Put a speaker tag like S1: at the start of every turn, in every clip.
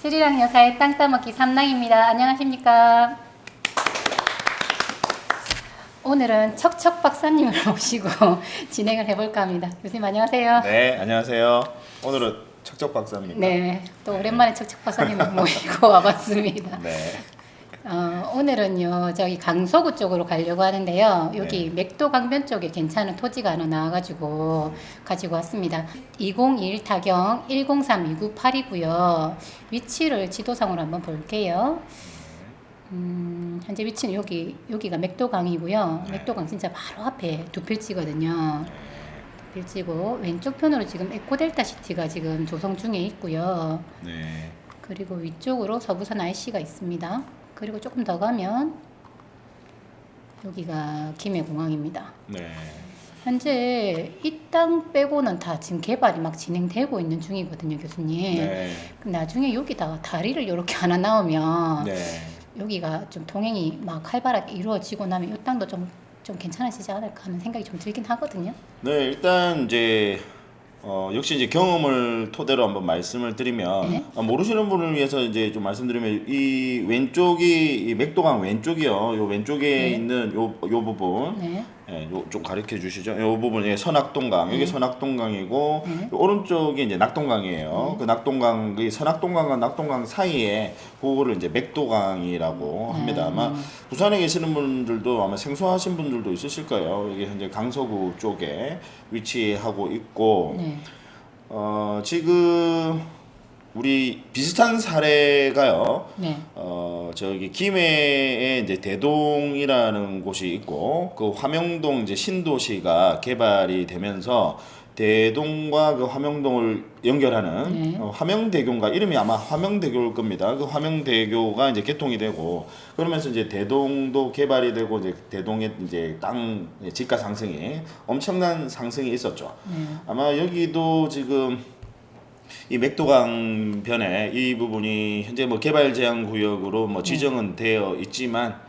S1: 스리랑 여사의 땅 따먹기 삼랑입니다. 안녕하십니까? 오늘은 척척 박사님을 모시고 진행을 해볼까 합니다. 교수님 안녕하세요.
S2: 네, 안녕하세요. 오늘은 척척 박사입니다.
S1: 네, 또 오랜만에 척척 박사님을 모시고 와봤습니다.
S2: 네.
S1: 오늘은요 저기 강서구 쪽으로 가려고 하는데요. 여기
S2: 네.
S1: 맥도 강변 쪽에 괜찮은 토지가 하나 나와가지고 가지고 왔습니다. 201 타경 103-2982고요. 위치를 지도상으로 한번 볼게요. 현재 위치는 여기가 맥도강이고요. 맥도강 진짜 바로 앞에 두 필지거든요. 두 필지고 왼쪽 편으로 지금 에코델타 시티가 지금 조성 중에 있고요.
S2: 네.
S1: 그리고 위쪽으로 서부산 IC가 있습니다. 그리고 조금 더 가면 여기가 김해공항입니다.
S2: 네.
S1: 현재 이 땅 빼고는 다 지금 개발이 막 진행되고 있는 중이거든요, 교수님.
S2: 네.
S1: 그럼 나중에 여기다가 다리를 이렇게 하나 나오면
S2: 네.
S1: 여기가 좀 통행이 막 활발하게 이루어지고 나면 이 땅도 좀 괜찮아지지 않을까 하는 생각이 좀 들긴 하거든요.
S2: 네, 일단 이제 역시 이제 경험을 토대로 한번 말씀을 드리면
S1: 네.
S2: 모르시는 분을 위해서 이제 좀 말씀드리면 이 왼쪽이 이 맥도강 왼쪽이요. 요 왼쪽에
S1: 네.
S2: 있는 요 부분.
S1: 네.
S2: 예, 요 좀 가르쳐 주시죠. 요 부분 예, 선악동강. 여기
S1: 네.
S2: 선악동강이고
S1: 네.
S2: 요 오른쪽이 이제 낙동강이에요. 그 낙동강 그 선악동강과 낙동강 사이에 그거를 이제 맥도강이라고 합니다. 아마 부산에 계시는 분들도 아마 생소하신 분들도 있으실 거예요. 이게 현재 강서구 쪽에 위치하고 있고
S1: 네.
S2: 지금 우리 비슷한 사례가요.
S1: 네.
S2: 저기 김해에 이제 대동이라는 곳이 있고 그 화명동 이제 신도시가 개발이 되면서 대동과 그 화명동을 연결하는
S1: 네.
S2: 화명대교인가 이름이 아마 화명대교일 겁니다. 그 화명대교가 이제 개통이 되고 그러면서 이제 대동도 개발이 되고 이제 대동의 이제 땅 집가 상승이 엄청난 상승이 있었죠.
S1: 네.
S2: 아마 여기도 지금 이 맥도강 변에 이 부분이 현재 뭐 개발 제한 구역으로 뭐 지정은 되어 있지만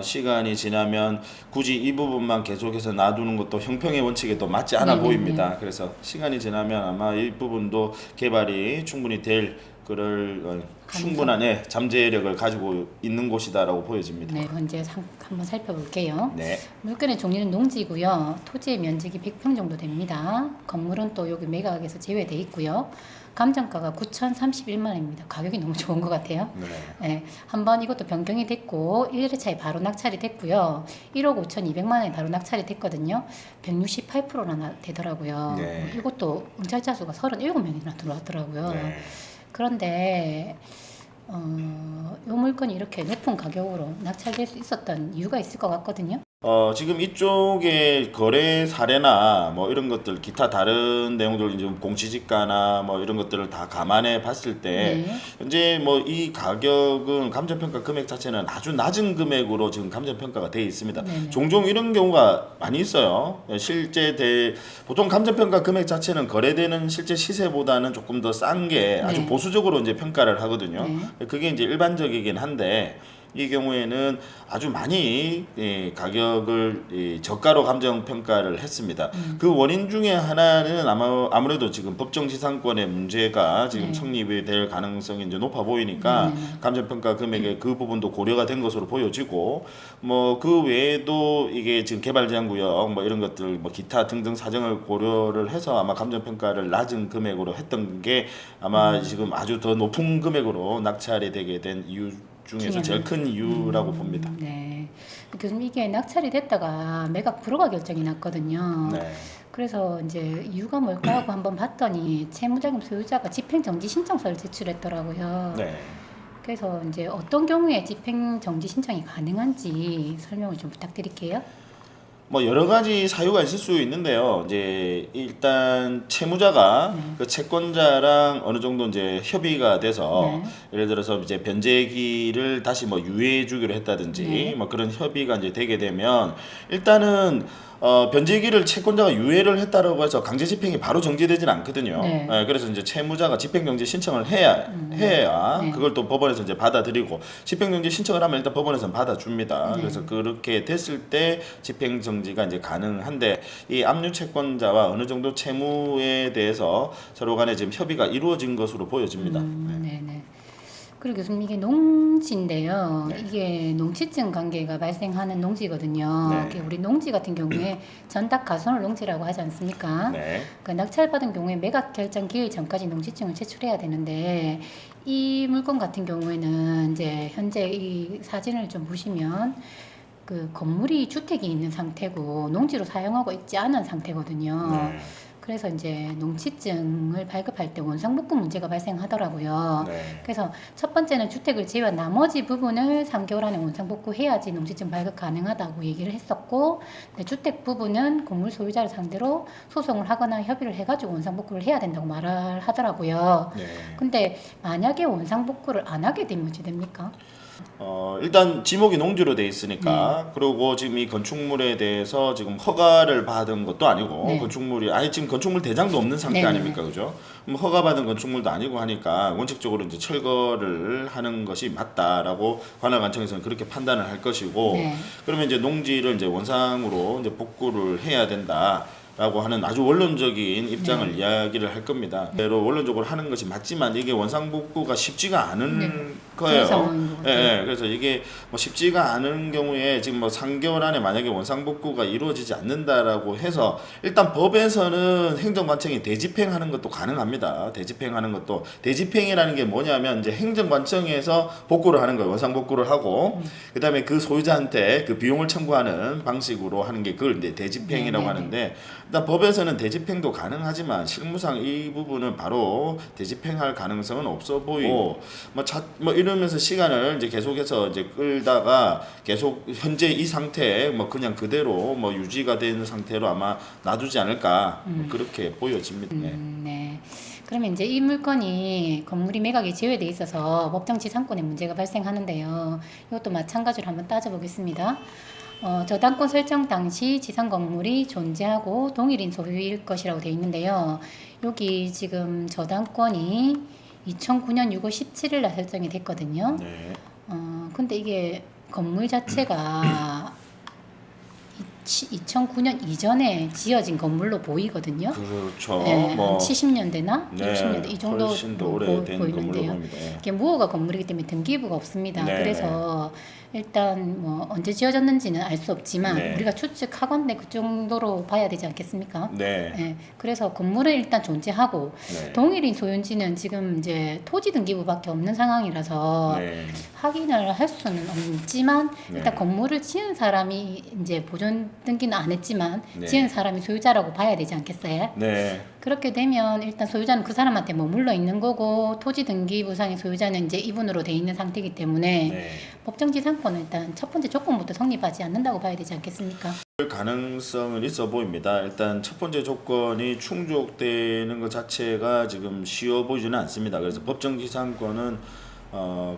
S2: 시간이 지나면 굳이 이 부분만 계속해서 놔두는 것도 형평의 원칙에 또 맞지 않아 보입니다. 그래서 시간이 지나면 아마 이 부분도 개발이 충분히 될 그럴 충분한 잠재력을 가지고 있는 곳이다라고 보여집니다.
S1: 네, 현재 한번 살펴볼게요.
S2: 네.
S1: 물건의 종류는 농지고요. 토지의 면적이 100평 정도 됩니다. 건물은 또 여기 매각에서 제외돼 있고요. 감정가가 9,031만 원입니다. 가격이 너무 좋은 것 같아요.
S2: 네.
S1: 네, 한번 이것도 변경이 됐고 1회차에 바로 낙찰이 됐고요. 1억 5,200만 원에 바로 낙찰이 됐거든요. 168%나 되더라고요.
S2: 네.
S1: 이것도 응찰자 수가 37명이나 들어왔더라고요.
S2: 네.
S1: 그런데 이 물건이 이렇게 높은 가격으로 낙찰될 수 있었던 이유가 있을 것 같거든요.
S2: 지금 이쪽에 거래 사례나 뭐 이런 것들 기타 다른 내용들 이제 공시지가나 뭐 이런 것들을 다 감안해 봤을 때
S1: 네.
S2: 현재 뭐 이 가격은 감정평가 금액 자체는 아주 낮은 금액으로 지금 감정평가가 되어 있습니다.
S1: 네네.
S2: 종종 이런 경우가 많이 있어요. 보통 감정평가 금액 자체는 거래되는 실제 시세보다는 조금 더 싼 게 아주
S1: 네.
S2: 보수적으로 이제 평가를 하거든요.
S1: 네.
S2: 그게 이제 일반적이긴 한데 이 경우에는 아주 많이 가격을 저가로 감정 평가를 했습니다. 그 원인 중에 하나는 아무래도 지금 법정지상권의 문제가 지금
S1: 네.
S2: 성립이 될 가능성이 이제 높아 보이니까 감정 평가 금액의 그 부분도 고려가 된 것으로 보여지고 뭐 그 외에도 이게 지금 개발 제한 구역 뭐 이런 것들 뭐 기타 등등 사정을 고려를 해서 아마 감정 평가를 낮은 금액으로 했던 게 아마 지금 아주 더 높은 금액으로 낙찰이 되게 된 이유 중에서 제일 큰 이유라고 봅니다.
S1: 네. 교수님 이게 낙찰이 됐다가 매각 불허가 결정이 났거든요.
S2: 네.
S1: 그래서 이제 이유가 뭘까 하고 한번 봤더니 채무자금 소유자가 집행정지 신청서를 제출했더라고요.
S2: 네.
S1: 그래서 이제 어떤 경우에 집행정지 신청이 가능한지 설명을 좀 부탁드릴게요.
S2: 뭐 여러 가지 사유가 있을 수 있는데요. 이제 일단 채무자가 그 채권자랑 어느 정도 이제 협의가 돼서 예를 들어서 이제 변제기를 다시 뭐 유예해 주기로 했다든지 뭐 그런 협의가 이제 되게 되면 일단은 변제기를 채권자가 유예를 했다라고 해서 강제 집행이 바로 정지되지는 않거든요.
S1: 네.
S2: 그래서 이제 채무자가 집행정지 신청을 해야 그걸 또 법원에서 이제 받아들이고 집행정지 신청을 하면 일단 법원에서는 받아줍니다. 그래서 그렇게 됐을 때 집행정지가 이제 가능한데 이 압류 채권자와 어느 정도 채무에 대해서 서로 간에 지금 협의가 이루어진 것으로 보여집니다.
S1: 네네. 그리고 교수님 이게 농지인데요.
S2: 네.
S1: 이게 농지증 관계가 발생하는 농지거든요.
S2: 네.
S1: 이게 우리 농지 같은 경우에 전답 가선을 농지라고 하지 않습니까?
S2: 네.
S1: 그 낙찰받은 경우에 매각 결정 기일 전까지 농지증을 제출해야 되는데 이 물건 같은 경우에는 이제 현재 이 사진을 좀 보시면 그 건물이 주택이 있는 상태고 농지로 사용하고 있지 않은 상태거든요.
S2: 네.
S1: 그래서 이제 농지증을 발급할 때 원상복구 문제가 발생하더라고요.
S2: 네.
S1: 그래서 첫 번째는 주택을 제외한 나머지 부분을 3개월 안에 원상복구해야지 농지증 발급 가능하다고 얘기를 했었고, 근데 주택 부분은 건물 소유자를 상대로 소송을 하거나 협의를 해가지고 원상복구를 해야 된다고 말을 하더라고요.
S2: 네.
S1: 근데 만약에 원상복구를 안 하게 되면 어찌 됩니까?
S2: 일단 지목이 농지로 돼 있으니까 그리고 지금 이 건축물에 대해서 지금 허가를 받은 것도 아니고
S1: 네.
S2: 건축물이 아예 지금 건축물 대장도 없는 상태
S1: 네.
S2: 아닙니까, 그죠? 그럼 허가 받은 건축물도 아니고 하니까 원칙적으로 이제 철거를 하는 것이 맞다라고 관할관청에서는 그렇게 판단을 할 것이고
S1: 네.
S2: 그러면 이제 농지를 이제 원상으로 이제 복구를 해야 된다. 라고 하는 아주 원론적인 입장을 이야기를 할 겁니다. 대로 원론적으로 하는 것이 맞지만 이게 원상복구가 쉽지가 않은 거예요.
S1: 그런 상황인 것 같아요.
S2: 그래서 이게 뭐 쉽지가 않은 경우에 지금 뭐 3개월 안에 만약에 원상복구가 이루어지지 않는다라고 해서 일단 법에서는 행정관청이 대집행하는 것도 가능합니다. 대집행하는 것도 대집행이라는 게 뭐냐면 이제 행정관청에서 복구를 하는 거예요. 원상복구를 하고 그다음에 그 소유자한테 그 비용을 청구하는 방식으로 하는 게 그걸 이제 대집행이라고 하는데 일단 법에서는 대집행도 가능하지만 실무상 이 부분은 바로 대집행할 가능성은 없어 보이고 뭐 이러면서 시간을 이제 계속해서 이제 끌다가 계속 현재 이 상태에 뭐 그냥 그대로 뭐 유지가 되는 상태로 아마 놔두지 않을까 뭐 그렇게 보여집니다.
S1: 네. 그러면 이제 이 물건이 건물이 매각에 제외돼 있어서 법정 지상권에 문제가 발생하는데요. 이것도 마찬가지로 한번 따져보겠습니다. 저당권 설정 당시 지상 건물이 존재하고 동일인 소유일 것이라고 되어 있는데요. 여기 지금 저당권이 2009년 6월 17일 날 설정이 됐거든요.
S2: 네.
S1: 근데 이게 건물 자체가 2009년 이전에 지어진 건물로 보이거든요.
S2: 그렇죠.
S1: 네,
S2: 뭐
S1: 한 70년대나
S2: 네,
S1: 60년대 이 정도
S2: 훨씬 더 오래된 건물로
S1: 보이는데요.
S2: 보입니다. 예.
S1: 이게 무허가 건물이기 때문에 등기부가 없습니다.
S2: 네,
S1: 그래서 일단 뭐 언제 지어졌는지는 알 수 없지만
S2: 네.
S1: 우리가 추측하건대 그 정도로 봐야 되지 않겠습니까?
S2: 네.
S1: 네, 그래서 건물은 일단 존재하고
S2: 네.
S1: 동일인 소유지는 지금 이제 토지 등기부밖에 없는 상황이라서
S2: 네.
S1: 확인을 할 수는 없지만
S2: 네.
S1: 일단 건물을 지은 사람이 이제 보존 등기는 안 했지만
S2: 네.
S1: 지은 사람이 소유자라고 봐야 되지 않겠어요?
S2: 네.
S1: 그렇게 되면 일단 소유자는 그 사람한테 머물러 있는 거고 토지 등기부상의 소유자는 이제 이분으로 돼 있는 상태이기 때문에
S2: 네.
S1: 법정지상권은 일단 첫 번째 조건부터 성립하지 않는다고 봐야 되지 않겠습니까?
S2: 가능성은 있어 보입니다. 일단 첫 번째 조건이 충족되는 것 자체가 지금 쉬워 보이지는 않습니다. 그래서 법정지상권은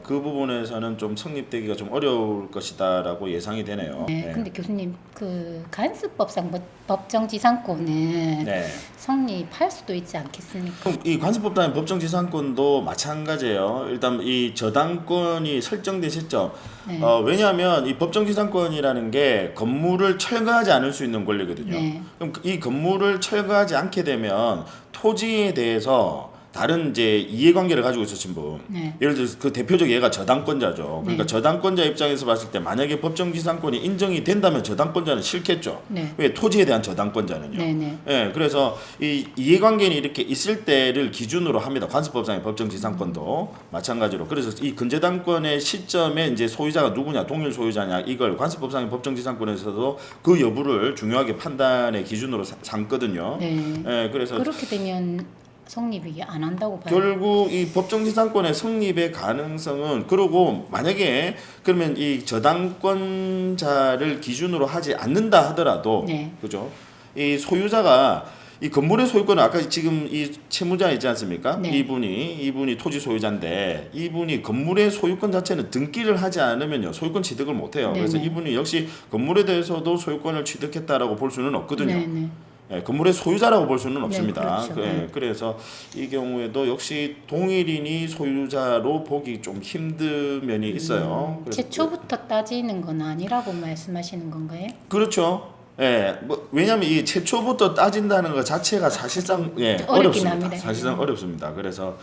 S2: 그 부분에서는 좀 성립되기가 좀 어려울 것이다라고 예상이 되네요.
S1: 네, 근데 교수님 그 간습법상 법정지상권은
S2: 네.
S1: 성립할 수도 있지 않겠습니까?
S2: 그럼 이 관습법상의 법정지상권도 마찬가지예요. 일단 이 저당권이 설정되셨죠.
S1: 네.
S2: 왜냐하면 이 법정지상권이라는 게 건물을 철거하지 않을 수 있는 권리거든요.
S1: 네.
S2: 그럼 이 건물을 철거하지 않게 되면 토지에 대해서 다른 이제 이해관계를 가지고 있으신 분,
S1: 네.
S2: 예를 들어서 그 대표적 예가 저당권자죠. 그러니까
S1: 네.
S2: 저당권자 입장에서 봤을 때 만약에 법정지상권이 인정이 된다면 저당권자는 싫겠죠.
S1: 네.
S2: 왜 토지에 대한 저당권자는요.
S1: 네네.
S2: 예, 그래서 이 이해관계는 이렇게 있을 때를 기준으로 합니다. 관습법상의 법정지상권도 마찬가지로. 그래서 이 근저당권의 시점에 이제 소유자가 누구냐, 동일 소유자냐 이걸 관습법상의 법정지상권에서도 그 여부를 중요하게 판단의 기준으로 삼거든요.
S1: 네.
S2: 예, 그래서
S1: 그렇게 되면 성립이 안 한다고 봐요.
S2: 결국 이 법정지상권의 성립의 가능성은 그러고 만약에 그러면 이 저당권자를 기준으로 하지 않는다 하더라도
S1: 네.
S2: 그죠? 이 소유자가 이 건물의 소유권은 아까 지금 이 채무자 있지 않습니까?
S1: 네.
S2: 이분이 토지 소유자인데 이분이 건물의 소유권 자체는 등기를 하지 않으면요 소유권 취득을 못 해요.
S1: 네네.
S2: 그래서 이분이 역시 건물에 대해서도 소유권을 취득했다라고 볼 수는 없거든요.
S1: 네네.
S2: 예, 건물의 소유자라고 볼 수는 없습니다.
S1: 그렇죠. 네.
S2: 그래서 이 경우에도 역시 동일인이 소유자로 보기 좀 힘든 면이 있어요. 그래서
S1: 최초부터 따지는 건 아니라고 말씀하시는 건가요?
S2: 그렇죠. 예, 뭐 왜냐하면 이 최초부터 따진다는 것 자체가 사실상
S1: 어렵긴
S2: 어렵습니다.
S1: 합니다.
S2: 사실상 어렵습니다. 그래서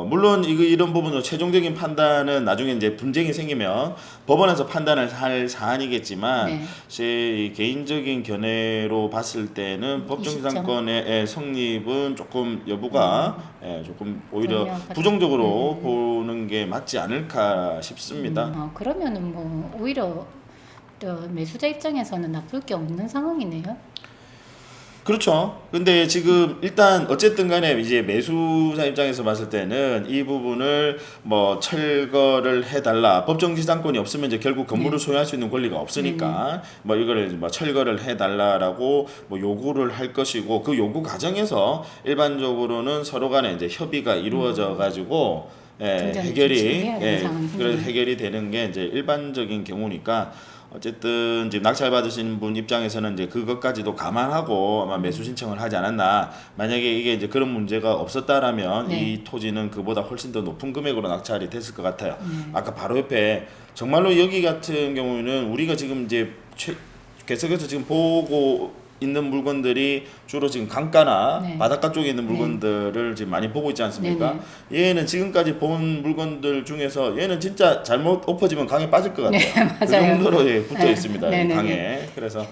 S2: 물론 이런 부분은 최종적인 판단은 나중에 이제 분쟁이 생기면 법원에서 판단을 할 사안이겠지만
S1: 네.
S2: 제 개인적인 견해로 봤을 때는 법정지상권의 성립은 조금 여부가 조금 오히려
S1: 분명하죠.
S2: 부정적으로 보는 게 맞지 않을까 싶습니다.
S1: 그러면은 뭐 오히려 또 매수자 입장에서는 나쁠 게 없는 상황이네요.
S2: 그렇죠. 근데 지금 일단 어쨌든 간에 이제 매수자 입장에서 봤을 때는 이 부분을 뭐 철거를 해달라. 법정지상권이 없으면 이제 결국 건물을 소유할 수 있는 권리가 없으니까 뭐 이거를 뭐 철거를 해달라라고 뭐 요구를 할 것이고 그 요구 과정에서 일반적으로는 서로 간에 이제 협의가 이루어져 가지고
S1: 진짜로
S2: 해결이
S1: 진출해야 되는 상황이
S2: 그래서
S1: 생기네요.
S2: 해결이 되는 게 이제 일반적인 경우니까 어쨌든 이제 낙찰 받으신 분 입장에서는 이제 그것까지도 감안하고 아마 매수 신청을 하지 않았나. 만약에 이게 이제 그런 문제가 없었다라면
S1: 네.
S2: 이 토지는 그보다 훨씬 더 높은 금액으로 낙찰이 됐을 것 같아요. 아까 바로 옆에 정말로 여기 같은 경우는 우리가 지금 이제 계속해서 지금 보고 있는 물건들이 주로 지금 강가나
S1: 네.
S2: 바닷가 쪽에 있는 물건들을 지금 많이 보고 있지 않습니까? 얘는 지금까지 본 물건들 중에서 얘는 진짜 잘못 엎어지면 강에 빠질 것 같아요. 그
S1: 맞아요.
S2: 정도로 붙어 있습니다.
S1: 네,
S2: 이
S1: 네,
S2: 강에. 그래서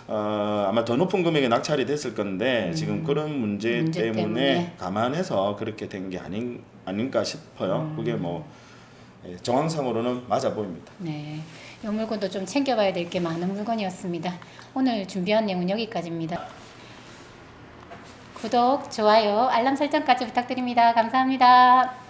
S2: 아마 더 높은 금액에 낙찰이 됐을 건데 지금 그런 문제 때문에 감안해서 그렇게 된 게 아닌가 싶어요. 그게 뭐 정황상으로는 맞아 보입니다.
S1: 네, 이 물건도 좀 챙겨봐야 될 게 많은 물건이었습니다. 오늘 준비한 내용은 여기까지입니다. 구독, 좋아요, 알람 설정까지 부탁드립니다. 감사합니다.